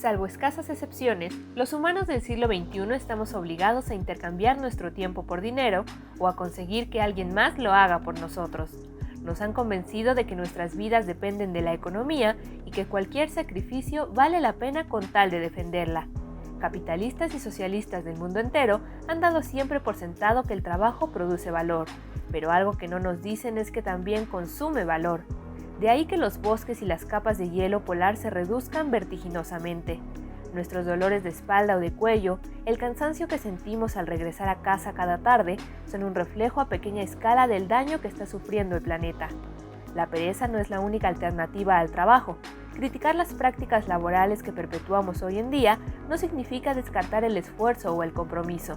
Salvo escasas excepciones, los humanos del siglo XXI estamos obligados a intercambiar nuestro tiempo por dinero o a conseguir que alguien más lo haga por nosotros. Nos han convencido de que nuestras vidas dependen de la economía y que cualquier sacrificio vale la pena con tal de defenderla. Capitalistas y socialistas del mundo entero han dado siempre por sentado que el trabajo produce valor, pero algo que no nos dicen es que también consume valor. De ahí que los bosques y las capas de hielo polar se reduzcan vertiginosamente. Nuestros dolores de espalda o de cuello, el cansancio que sentimos al regresar a casa cada tarde, son un reflejo a pequeña escala del daño que está sufriendo el planeta. La pereza no es la única alternativa al trabajo. Criticar las prácticas laborales que perpetuamos hoy en día no significa descartar el esfuerzo o el compromiso.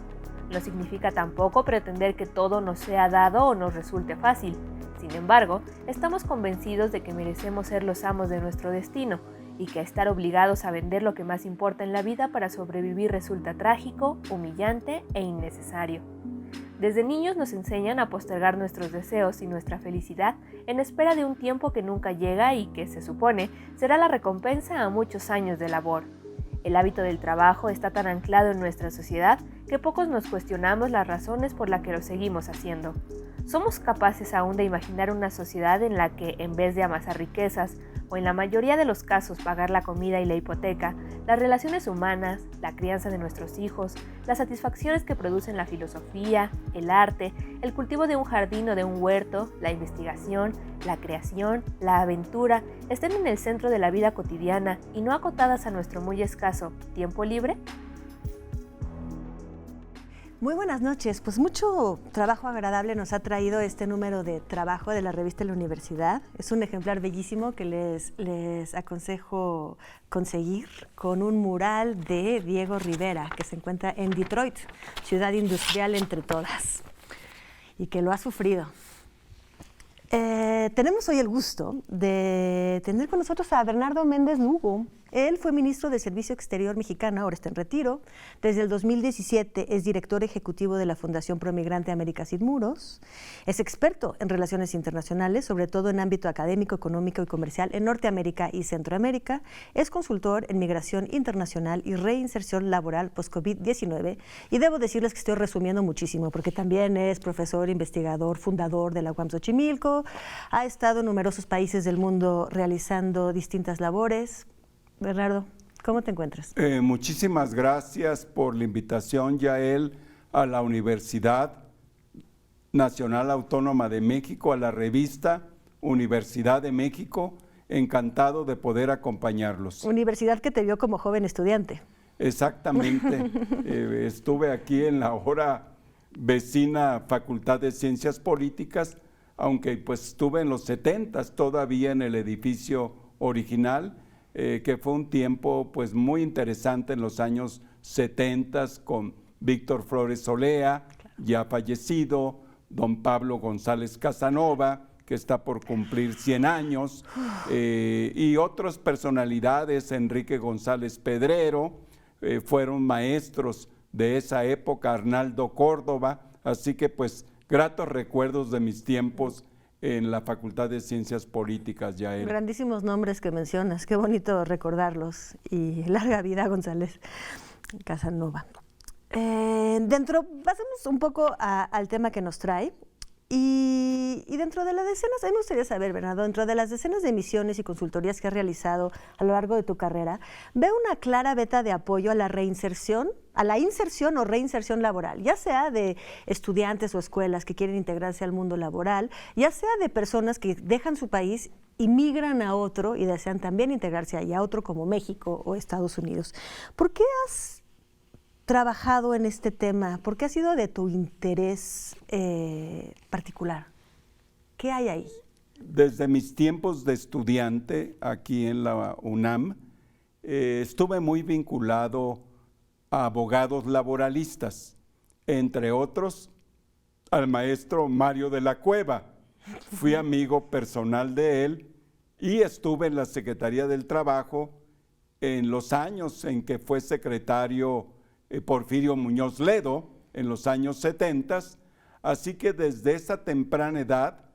No significa tampoco pretender que todo nos sea dado o nos resulte fácil. Sin embargo, estamos convencidos de que merecemos ser los amos de nuestro destino y que estar obligados a vender lo que más importa en la vida para sobrevivir resulta trágico, humillante e innecesario. Desde niños nos enseñan a postergar nuestros deseos y nuestra felicidad en espera de un tiempo que nunca llega y que, se supone, será la recompensa a muchos años de labor. El hábito del trabajo está tan anclado en nuestra sociedad que pocos nos cuestionamos las razones por las que lo seguimos haciendo. ¿Somos capaces aún de imaginar una sociedad en la que, en vez de amasar riquezas, o en la mayoría de los casos pagar la comida y la hipoteca, las relaciones humanas, la crianza de nuestros hijos, las satisfacciones que producen la filosofía, el arte, el cultivo de un jardín o de un huerto, la investigación, la creación, la aventura, estén en el centro de la vida cotidiana y no acotadas a nuestro muy escaso tiempo libre? Muy buenas noches, pues mucho trabajo agradable nos ha traído este número de trabajo de la revista La Universidad. Es un ejemplar bellísimo que les aconsejo conseguir con un mural de Diego Rivera que se encuentra en Detroit, ciudad industrial entre todas, y que lo ha sufrido. Tenemos hoy el gusto de tener con nosotros a Bernardo Méndez Lugo. Él fue ministro de Servicio Exterior mexicano, ahora está en retiro. Desde el 2017 es director ejecutivo de la Fundación Promigrante América Sin Muros. Es experto en relaciones internacionales, sobre todo en ámbito académico, económico y comercial en Norteamérica y Centroamérica. Es consultor en migración internacional y reinserción laboral post-COVID-19. Y debo decirles que estoy resumiendo muchísimo, porque también es profesor, investigador, fundador de la UAM Xochimilco. Ha estado en numerosos países del mundo realizando distintas labores. Bernardo, ¿cómo te encuentras? Muchísimas gracias por la invitación, Yael, a la Universidad Nacional Autónoma de México, a la revista Universidad de México. Encantado de poder acompañarlos. Universidad que te vio como joven estudiante. Exactamente. Estuve aquí en la ahora vecina Facultad de Ciencias Políticas, aunque pues estuve en los 70s todavía en el edificio original, que fue un tiempo pues muy interesante en los años 70 con Víctor Flores Olea, ya fallecido, don Pablo González Casanova, que está por cumplir 100 años, y otras personalidades, Enrique González Pedrero, fueron maestros de esa época, Arnaldo Córdoba, así que pues gratos recuerdos de mis tiempos en la Facultad de Ciencias Políticas, Yael. Grandísimos nombres que mencionas, qué bonito recordarlos, y larga vida González Casanova. Pasemos un poco al tema que nos trae, y dentro de las decenas, a mí me gustaría saber, Bernardo, dentro de las decenas de misiones y consultorías que has realizado a lo largo de tu carrera, veo una clara veta de apoyo a la inserción o reinserción laboral, ya sea de estudiantes o escuelas que quieren integrarse al mundo laboral, ya sea de personas que dejan su país y migran a otro y desean también integrarse ahí a otro como México o Estados Unidos. ¿Por qué has trabajado en este tema? ¿Por qué ha sido de tu interés particular? ¿Qué hay ahí? Desde mis tiempos de estudiante aquí en la UNAM, estuve muy vinculado a abogados laboralistas, entre otros al maestro Mario de la Cueva. Fui amigo personal de él y estuve en la Secretaría del Trabajo en los años en que fue secretario Porfirio Muñoz Ledo, en los años 70, así que desde esa temprana edad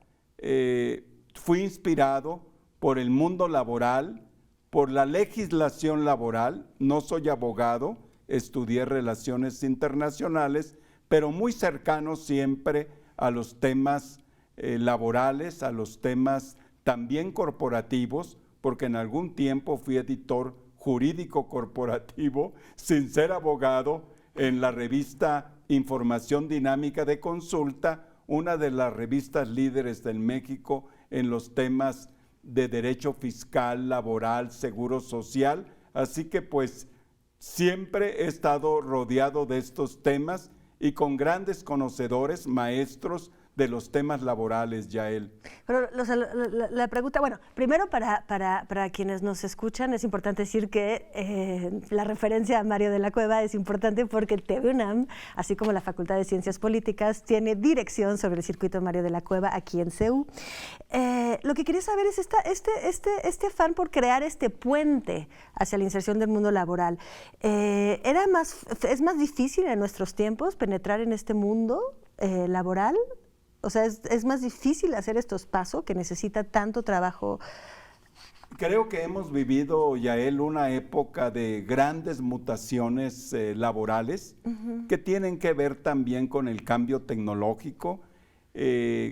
fui inspirado por el mundo laboral, por la legislación laboral. No soy abogado, estudié relaciones internacionales, pero muy cercano siempre a los temas laborales, a los temas también corporativos, porque en algún tiempo fui editor jurídico corporativo, sin ser abogado, en la revista Información Dinámica de Consulta, una de las revistas líderes del México en los temas de derecho fiscal, laboral, seguro social. Así que pues siempre he estado rodeado de estos temas y con grandes conocedores, maestros de los temas laborales, Yael. Pero la pregunta, bueno, primero para quienes nos escuchan es importante decir que la referencia a Mario de la Cueva es importante porque el TV UNAM, así como la Facultad de Ciencias Políticas, tiene dirección sobre el circuito Mario de la Cueva aquí en CEU. Lo que quería saber es este afán por crear este puente hacia la inserción del mundo laboral. ¿Es más difícil en nuestros tiempos penetrar en este mundo laboral? O sea, ¿es más difícil hacer estos pasos que necesita tanto trabajo? Creo que hemos vivido, Yael, una época de grandes mutaciones laborales que tienen que ver también con el cambio tecnológico.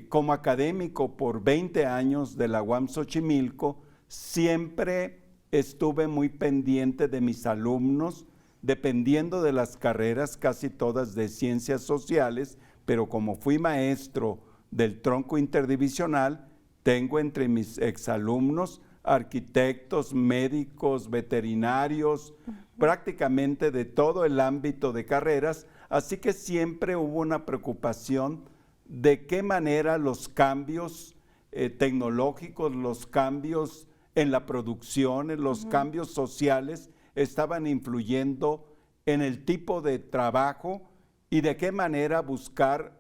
Como académico por 20 años de la UAM Xochimilco, siempre estuve muy pendiente de mis alumnos, dependiendo de las carreras, casi todas de ciencias sociales, pero como fui maestro del tronco interdivisional, tengo entre mis exalumnos arquitectos, médicos, veterinarios, prácticamente de todo el ámbito de carreras, así que siempre hubo una preocupación de qué manera los cambios tecnológicos, los cambios en la producción, los cambios sociales estaban influyendo en el tipo de trabajo y de qué manera buscar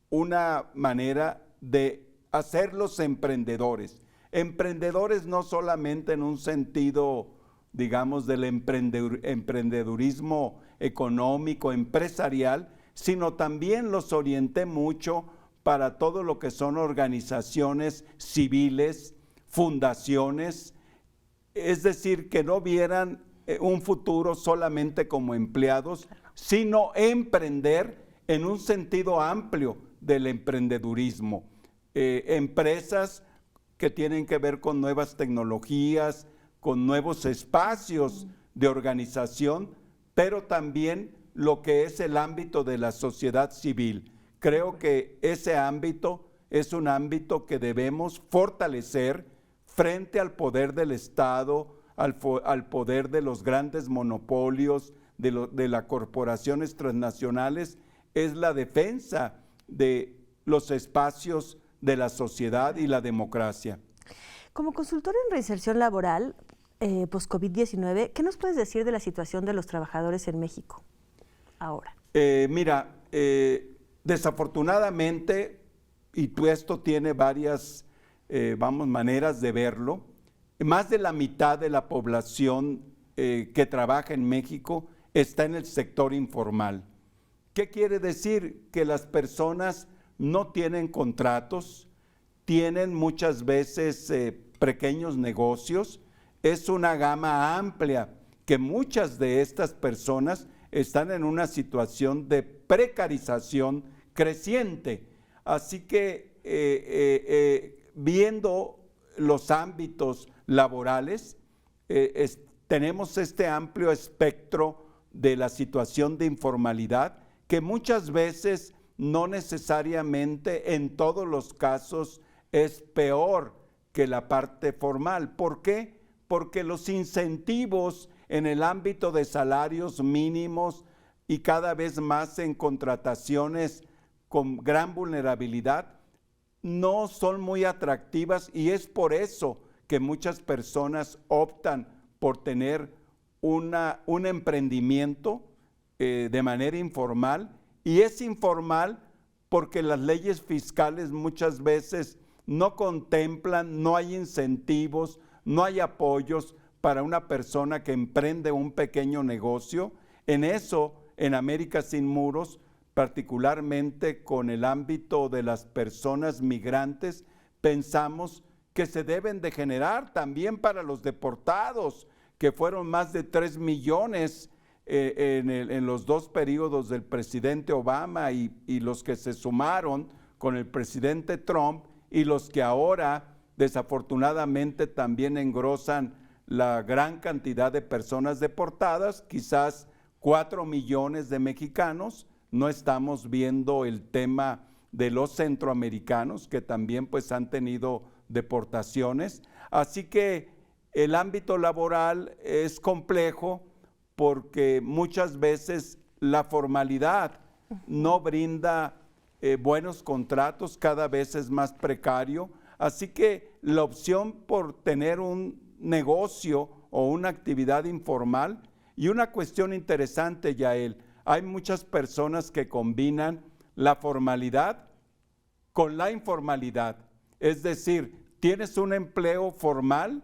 una manera de hacerlos emprendedores. Emprendedores no solamente en un sentido, digamos, del emprendedurismo económico, empresarial, sino también los orienté mucho para todo lo que son organizaciones civiles, fundaciones, es decir, que no vieran un futuro solamente como empleados, sino emprender en un sentido amplio del emprendedurismo. Empresas que tienen que ver con nuevas tecnologías, con nuevos espacios de organización, pero también lo que es el ámbito de la sociedad civil. Creo que ese ámbito es un ámbito que debemos fortalecer frente al poder del Estado, al poder de los grandes monopolios, de las corporaciones transnacionales. Es la defensa de los espacios de la sociedad y la democracia. Como consultor en reinserción laboral post-COVID-19, ¿qué nos puedes decir de la situación de los trabajadores en México ahora? Desafortunadamente, y esto tiene varias maneras de verlo, más de la mitad de la población que trabaja en México está en el sector informal. ¿Qué quiere decir? Que las personas no tienen contratos, tienen muchas veces pequeños negocios. Es una gama amplia que muchas de estas personas están en una situación de precarización creciente. Así que viendo los ámbitos laborales, tenemos este amplio espectro de la situación de informalidad que muchas veces no necesariamente en todos los casos es peor que la parte formal. ¿Por qué? Porque los incentivos en el ámbito de salarios mínimos y cada vez más en contrataciones con gran vulnerabilidad no son muy atractivas, y es por eso que muchas personas optan por tener un emprendimiento de manera informal, y es informal porque las leyes fiscales muchas veces no contemplan, no hay incentivos, no hay apoyos para una persona que emprende un pequeño negocio. En eso, en América Sin Muros, particularmente con el ámbito de las personas migrantes, pensamos que se deben de generar también para los deportados, que fueron más de 3 millones en los 2 periodos del presidente Obama y los que se sumaron con el presidente Trump y los que ahora desafortunadamente también engrosan la gran cantidad de personas deportadas, quizás 4 millones de mexicanos. No estamos viendo el tema de los centroamericanos que también pues han tenido deportaciones. Así que el ámbito laboral es complejo porque muchas veces la formalidad no brinda buenos contratos, cada vez es más precario. Así que la opción por tener un negocio o una actividad informal, y una cuestión interesante, Yael, hay muchas personas que combinan la formalidad con la informalidad. Es decir, tienes un empleo formal,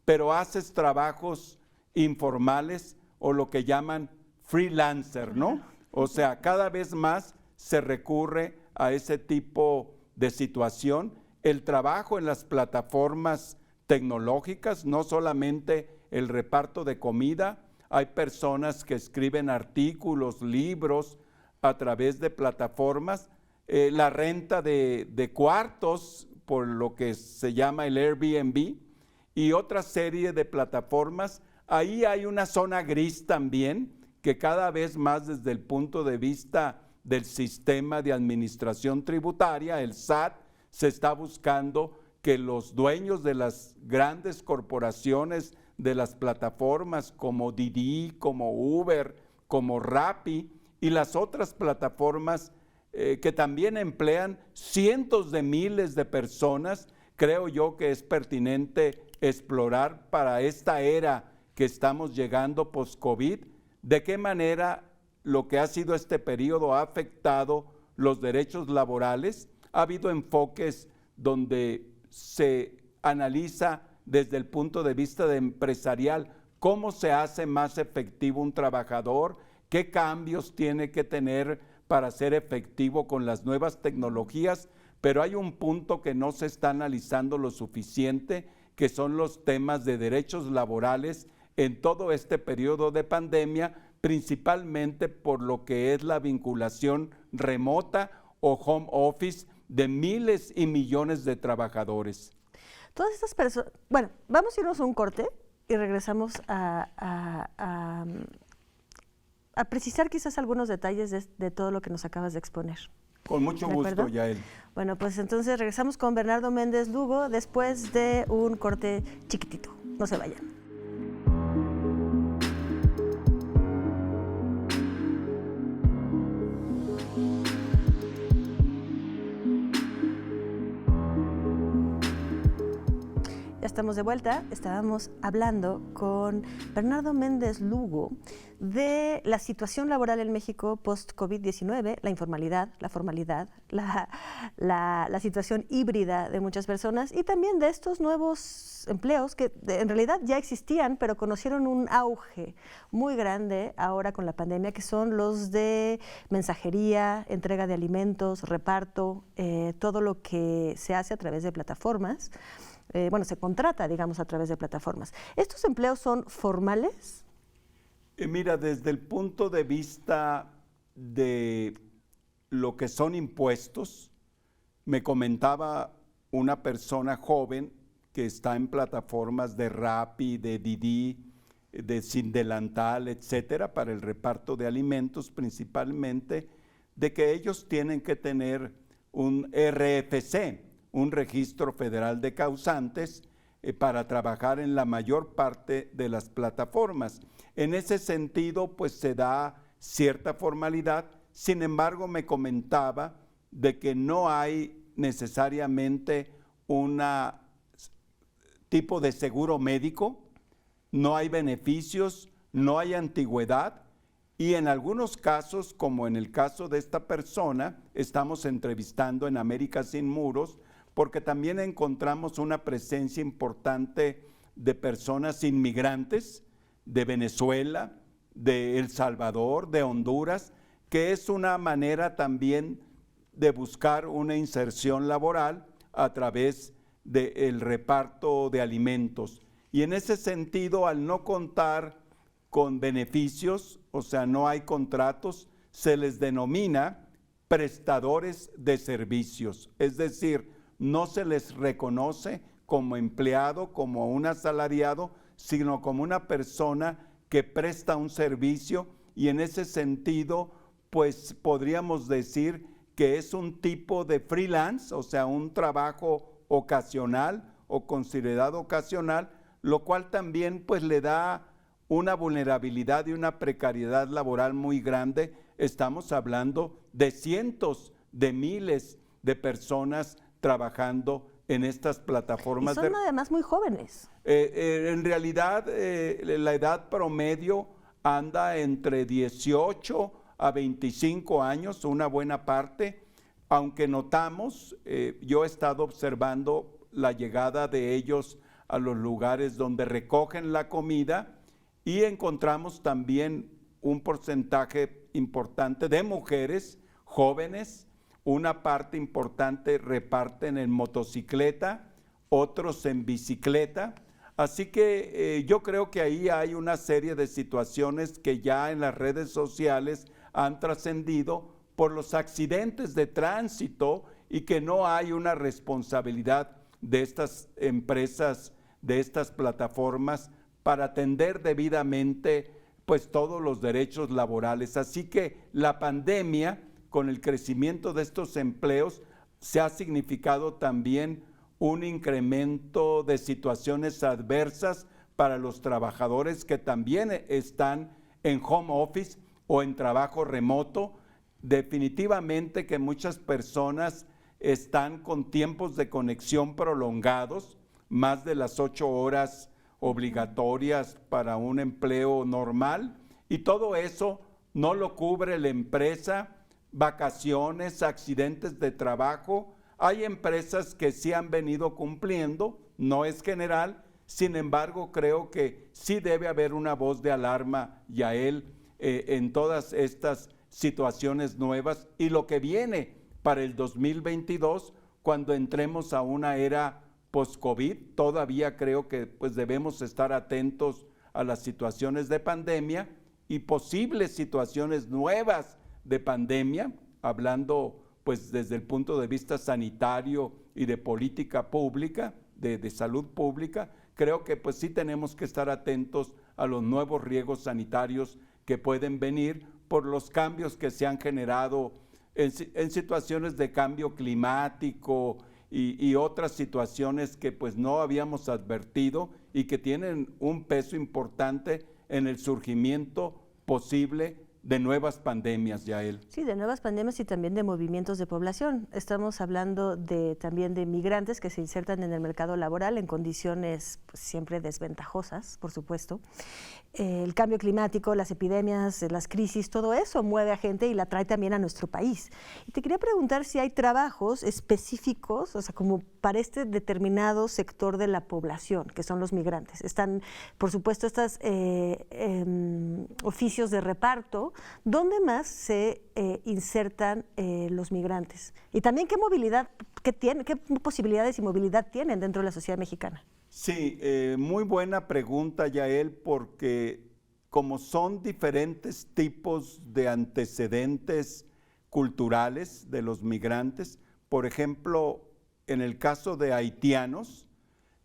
pero haces trabajos informales o lo que llaman freelancer, ¿no? O sea, cada vez más se recurre a ese tipo de situación. El trabajo en las plataformas tecnológicas, no solamente el reparto de comida, hay personas que escriben artículos, libros a través de plataformas, la renta de cuartos por lo que se llama el Airbnb y otra serie de plataformas. Ahí hay una zona gris también que cada vez más desde el punto de vista del sistema de administración tributaria, el SAT, se está buscando que los dueños de las grandes corporaciones de las plataformas como Didi, como Uber, como Rappi y las otras plataformas que también emplean cientos de miles de personas, creo yo que es pertinente explorar para esta era que estamos llegando post-COVID, de qué manera lo que ha sido este periodo ha afectado los derechos laborales. Ha habido enfoques donde se analiza desde el punto de vista de empresarial cómo se hace más efectivo un trabajador, qué cambios tiene que tener para ser efectivo con las nuevas tecnologías, pero hay un punto que no se está analizando lo suficiente, que son los temas de derechos laborales en todo este periodo de pandemia, principalmente por lo que es la vinculación remota o home office de miles y millones de trabajadores. Todas estas personas, bueno, vamos a irnos a un corte y regresamos a precisar quizás algunos detalles de todo lo que nos acabas de exponer. Con mucho gusto, Yael. Bueno, pues entonces regresamos con Bernardo Méndez Lugo después de un corte chiquitito. No se vayan. Estamos de vuelta, estábamos hablando con Bernardo Méndez Lugo de la situación laboral en México post-COVID-19, la informalidad, la formalidad, la situación híbrida de muchas personas y también de estos nuevos empleos que en realidad ya existían, pero conocieron un auge muy grande ahora con la pandemia, que son los de mensajería, entrega de alimentos, reparto, todo lo que se hace a través de plataformas. Se contrata, digamos, a través de plataformas. ¿Estos empleos son formales? Mira, desde el punto de vista de lo que son impuestos, me comentaba una persona joven que está en plataformas de Rappi, de Didi, de Sin Delantal, etcétera, para el reparto de alimentos principalmente, de que ellos tienen que tener un RFC, un registro federal de causantes, para trabajar en la mayor parte de las plataformas. En ese sentido, pues se da cierta formalidad. Sin embargo, me comentaba de que no hay necesariamente un tipo de seguro médico, no hay beneficios, no hay antigüedad, y en algunos casos, como en el caso de esta persona, estamos entrevistando en América Sin Muros, porque también encontramos una presencia importante de personas inmigrantes de Venezuela, de El Salvador, de Honduras, que es una manera también de buscar una inserción laboral a través del reparto de alimentos. Y en ese sentido, al no contar con beneficios, o sea, no hay contratos, se les denomina prestadores de servicios. Es decir, no se les reconoce como empleado, como un asalariado, sino como una persona que presta un servicio, y en ese sentido, pues podríamos decir que es un tipo de freelance, o sea, un trabajo ocasional o considerado ocasional, lo cual también pues le da una vulnerabilidad y una precariedad laboral muy grande. Estamos hablando de cientos de miles de personas trabajando en estas plataformas. Y son además muy jóvenes. En realidad, la edad promedio anda entre 18 a 25 años, una buena parte, aunque notamos, yo he estado observando la llegada de ellos a los lugares donde recogen la comida, y encontramos también un porcentaje importante de mujeres jóvenes. Una parte importante reparten en motocicleta, otros en bicicleta. Así que yo creo que ahí hay una serie de situaciones que ya en las redes sociales han trascendido por los accidentes de tránsito, y que no hay una responsabilidad de estas empresas, de estas plataformas, para atender debidamente pues todos los derechos laborales. Así que la pandemia, con el crecimiento de estos empleos, se ha significado también un incremento de situaciones adversas para los trabajadores que también están en home office o en trabajo remoto. Definitivamente que muchas personas están con tiempos de conexión prolongados, más de las 8 horas obligatorias para un empleo normal, y todo eso no lo cubre la empresa. Vacaciones, accidentes de trabajo, hay empresas que sí han venido cumpliendo, no es general. Sin embargo, creo que sí debe haber una voz de alarma, Yael, en todas estas situaciones nuevas, y lo que viene para el 2022, cuando entremos a una era post-COVID. Todavía creo que pues debemos estar atentos a las situaciones de pandemia y posibles situaciones nuevas de pandemia, hablando pues desde el punto de vista sanitario y de política pública, de salud pública. Creo que pues sí tenemos que estar atentos a los nuevos riesgos sanitarios que pueden venir por los cambios que se han generado en situaciones de cambio climático y otras situaciones que pues no habíamos advertido y que tienen un peso importante en el surgimiento posible de nuevas pandemias, Yael. Sí, de nuevas pandemias y también de movimientos de población. Estamos hablando también de migrantes que se insertan en el mercado laboral en condiciones pues, siempre desventajosas, por supuesto. El cambio climático, las epidemias, las crisis, todo eso mueve a gente y la trae también a nuestro país. Y te quería preguntar si hay trabajos específicos, o sea, como para este determinado sector de la población, que son los migrantes. Están, por supuesto, estos oficios de reparto. ¿Dónde más se insertan los migrantes? Y también qué movilidad, qué posibilidades y movilidad tienen dentro de la sociedad mexicana. Sí, muy buena pregunta, Yael, porque como son diferentes tipos de antecedentes culturales de los migrantes, por ejemplo, en el caso de haitianos,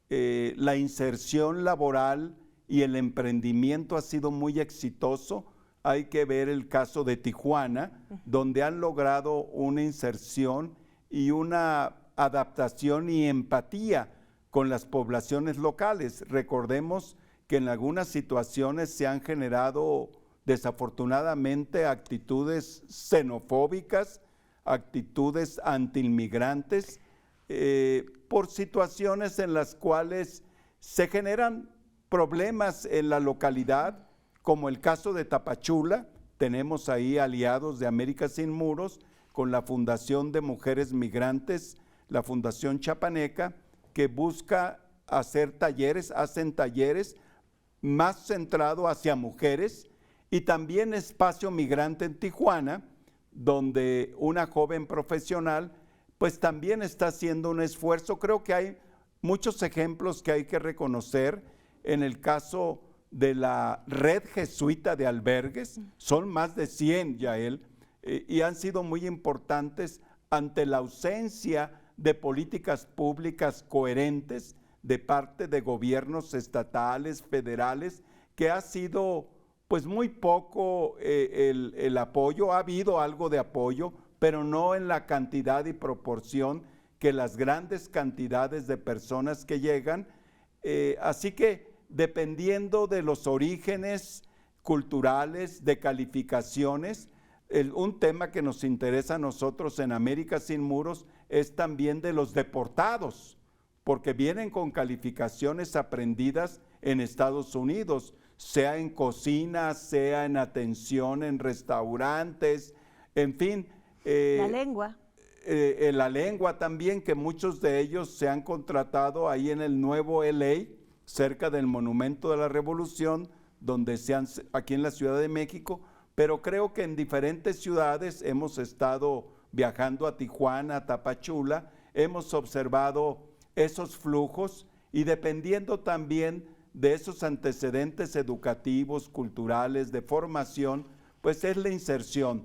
la inserción laboral y el emprendimiento ha sido muy exitoso. Hay que ver el caso de Tijuana, donde han logrado una inserción y una adaptación y empatía con las poblaciones locales. Recordemos que en algunas situaciones se han generado desafortunadamente actitudes xenofóbicas, actitudes antiinmigrantes, por situaciones en las cuales se generan problemas en la localidad, como el caso de Tapachula. Tenemos ahí aliados de América Sin Muros con la Fundación de Mujeres Migrantes, la Fundación Chapaneca, que busca hacer talleres, hacen talleres más centrados hacia mujeres, y también Espacio Migrante en Tijuana, donde una joven profesional pues también está haciendo un esfuerzo. Creo que hay muchos ejemplos que hay que reconocer. En el caso de la red jesuita de albergues, son más de 100, Yael, y han sido muy importantes ante la ausencia de políticas públicas coherentes de parte de gobiernos estatales, federales, que ha sido pues muy poco el apoyo. Ha habido algo de apoyo, pero no en la cantidad y proporción que las grandes cantidades de personas que llegan. Así que dependiendo de los orígenes culturales, de calificaciones, un tema que nos interesa a nosotros en América Sin Muros es también de los deportados, porque vienen con calificaciones aprendidas en Estados Unidos, sea en cocina, sea en atención en restaurantes, en fin. La lengua. La lengua también, que muchos de ellos se han contratado ahí en el nuevo LA, cerca del Monumento de la Revolución, donde aquí en la Ciudad de México, pero creo que en diferentes ciudades hemos estado viajando a Tijuana, a Tapachula, hemos observado esos flujos y dependiendo también de esos antecedentes educativos, culturales, de formación, pues es la inserción.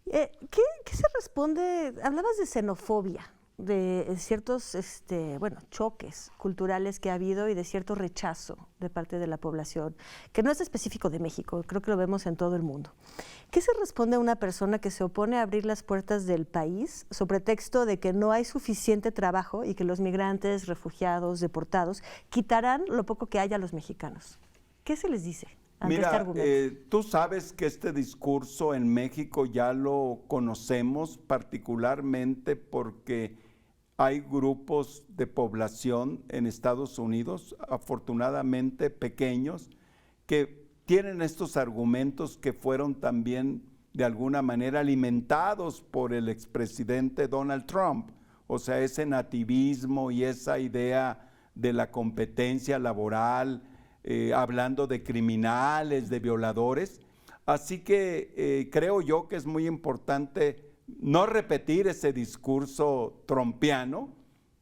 ¿Qué se responde? Hablabas de xenofobia, de ciertos choques culturales que ha habido y de cierto rechazo de parte de la población, que no es específico de México, creo que lo vemos en todo el mundo. ¿Qué se responde a una persona que se opone a abrir las puertas del país sobre pretexto de que no hay suficiente trabajo y que los migrantes, refugiados, deportados quitarán lo poco que haya a los mexicanos? ¿Qué se les dice ante este argumento? Tú sabes que este discurso en México ya lo conocemos particularmente porque hay grupos de población en Estados Unidos, afortunadamente pequeños, que tienen estos argumentos que fueron también de alguna manera alimentados por el expresidente Donald Trump, o sea, ese nativismo y esa idea de la competencia laboral, hablando de criminales, de violadores. Así que creo yo que es muy importante no repetir ese discurso trumpiano,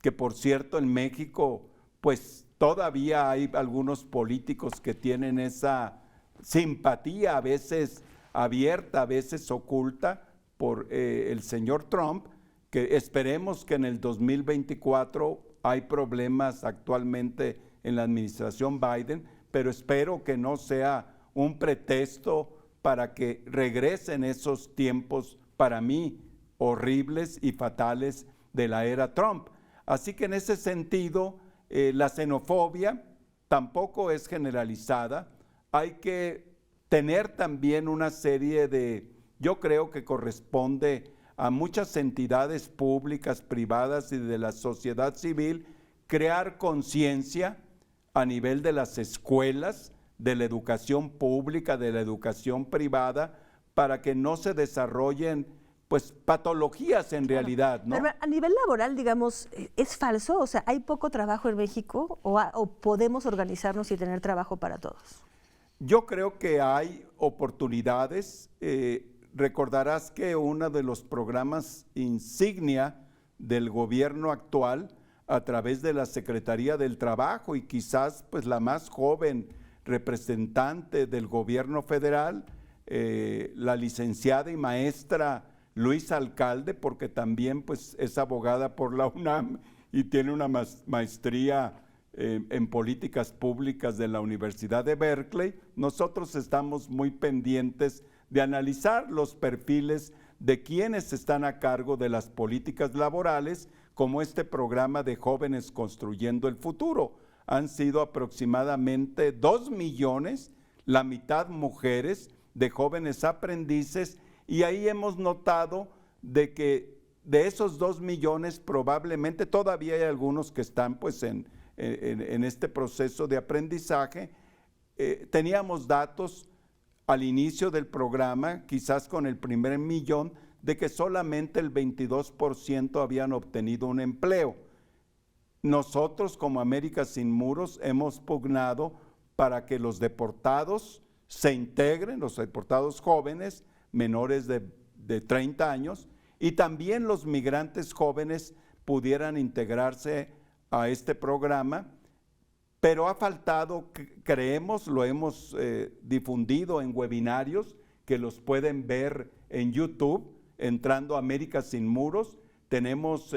que por cierto en México pues todavía hay algunos políticos que tienen esa simpatía a veces abierta, a veces oculta por el señor Trump, que esperemos que en el 2024 hay problemas actualmente en la administración Biden, pero espero que no sea un pretexto para que regresen esos tiempos para mí horribles y fatales de la era Trump. Así que en ese sentido, la xenofobia tampoco es generalizada. Hay que tener también una serie de, yo creo que corresponde a muchas entidades públicas, privadas y de la sociedad civil, crear conciencia a nivel de las escuelas, de la educación pública, de la educación privada, para que no se desarrollen pues patologías en realidad, ¿no? Pero a nivel laboral, digamos, ¿es falso? O sea, ¿hay poco trabajo en México o podemos organizarnos y tener trabajo para todos? Yo creo que hay oportunidades. Recordarás que uno de los programas insignia del gobierno actual, a través de la Secretaría del Trabajo y quizás pues la más joven representante del gobierno federal, la licenciada y maestra Luisa Alcalde, porque también pues es abogada por la UNAM y tiene una maestría en políticas públicas de la Universidad de Berkeley. Nosotros estamos muy pendientes de analizar los perfiles de quienes están a cargo de las políticas laborales, como este programa de Jóvenes Construyendo el Futuro. Han sido aproximadamente 2 millones, la mitad mujeres, de jóvenes aprendices, y ahí hemos notado de que de esos 2 millones probablemente todavía hay algunos que están pues en este proceso de aprendizaje. Teníamos datos al inicio del programa, quizás con el primer millón, de que solamente el 22% habían obtenido un empleo. Nosotros como América Sin Muros hemos pugnado para que los deportados se integren, los deportados jóvenes, menores de 30 años, y también los migrantes jóvenes pudieran integrarse a este programa, pero ha faltado, creemos, lo hemos difundido en webinarios que los pueden ver en YouTube, entrando a América Sin Muros. Tenemos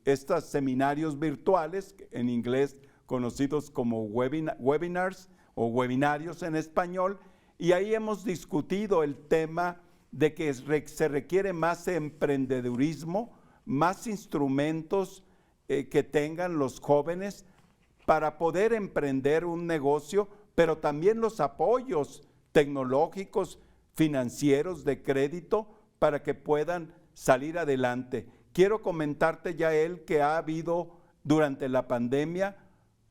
estos seminarios virtuales, en inglés conocidos como webinars o webinarios en español, y ahí hemos discutido el tema de que se requiere más emprendedurismo, más instrumentos que tengan los jóvenes para poder emprender un negocio, pero también los apoyos tecnológicos, financieros, de crédito, para que puedan salir adelante. Quiero comentarte, Yael, que ha habido durante la pandemia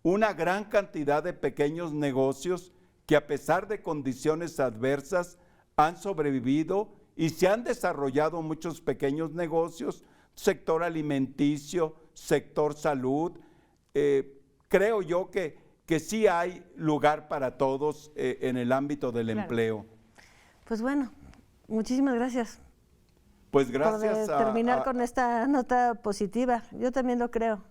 una gran cantidad de pequeños negocios que, a pesar de condiciones adversas, han sobrevivido y se han desarrollado muchos pequeños negocios, sector alimenticio, sector salud. Creo yo que sí hay lugar para todos en el ámbito del empleo. Pues bueno, muchísimas gracias. Pues gracias por terminar con esta nota positiva. Yo también lo creo.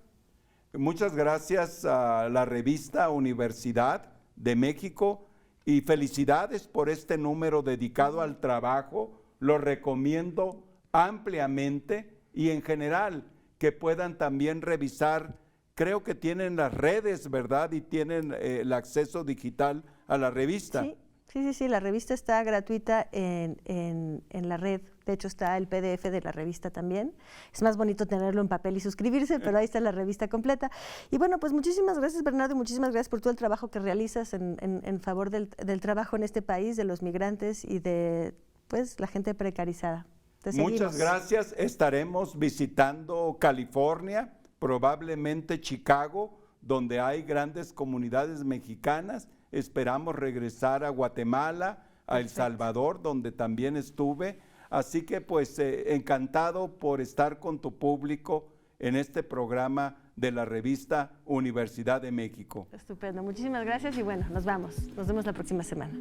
Muchas gracias a la revista Universidad de México y felicidades por este número dedicado al trabajo. Lo recomiendo ampliamente y en general que puedan también revisar. Creo que tienen las redes, ¿verdad? Y tienen el acceso digital a la revista. Sí, la revista está gratuita en la red. De hecho, está el PDF de la revista también. Es más bonito tenerlo en papel y suscribirse, pero ahí está la revista completa. Y bueno, pues muchísimas gracias, Bernardo, y muchísimas gracias por todo el trabajo que realizas en favor del trabajo en este país, de los migrantes y de pues la gente precarizada. Te seguimos. Muchas gracias. Estaremos visitando California, probablemente Chicago, donde hay grandes comunidades mexicanas. Esperamos regresar a Guatemala, a El Salvador, donde también estuve. Así que pues encantado por estar con tu público en este programa de la revista Universidad de México. Estupendo, muchísimas gracias y bueno, nos vamos. Nos vemos la próxima semana.